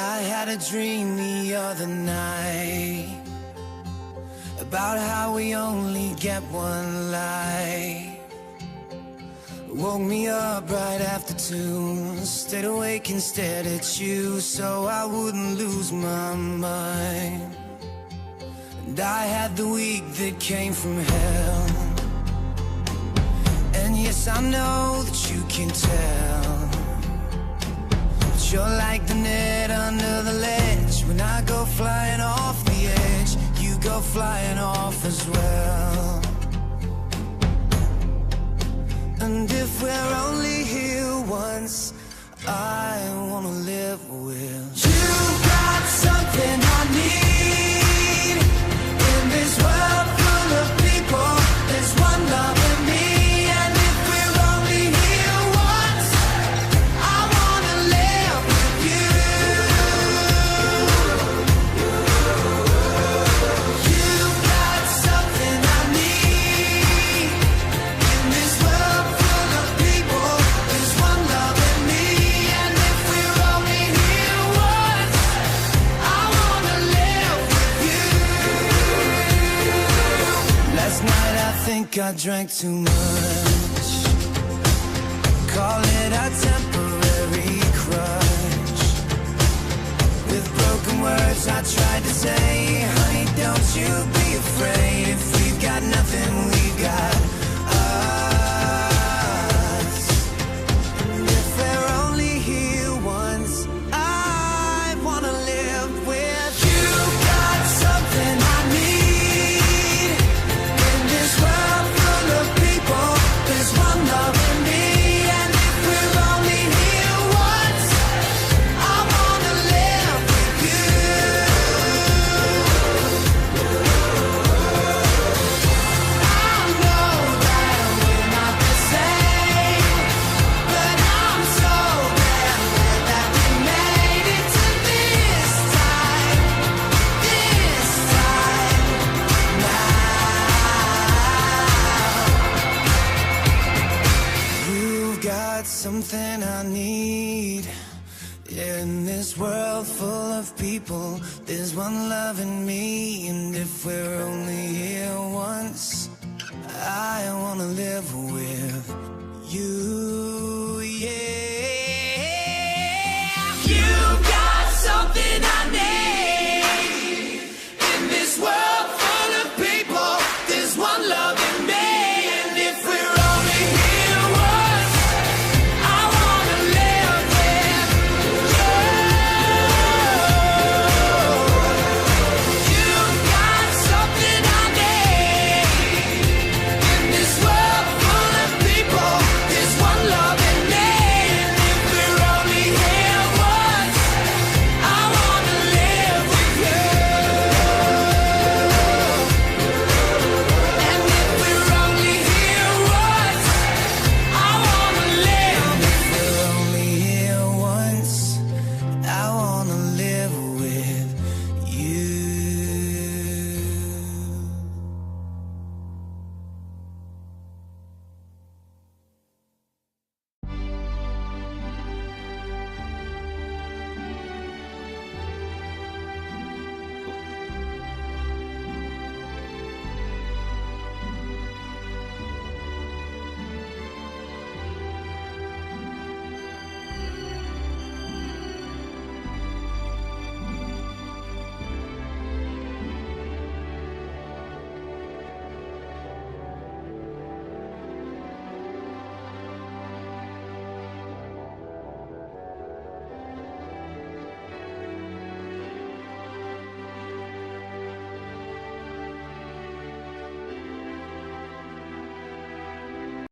I had a dream the other night about how we only get one life. Woke me up right after 2, stayed awake and stared at you so I wouldn't lose my mind. And I had the week that came from hell, and yes, I know that you can tell, but you're like the net under the ledge. When I go flying off the edge, you go flying off as well. And if we're only here once, I wanna live with you. You've got something I need in this world full of people. There's one love in me, and if we're only here once, I wanna live with you. You've got something I need in this world full of people. There's one love in me, and if we're only here once, I wanna live with you. Last night I think I drank too much, call it a temporary crush. With broken words I tried to say, honey, don't you be afraid. If we've got nothing, we've got us. And if we're only here once, I wanna live with you. Got something I need in this world full of people. There's one love in me, and if we're only here once, I wanna live with you. I know that we're not the same, but I'm so glad that we made it to this time now. You've got something I need in this world full of people. There's one love in me, and if we're only here once, I wanna live with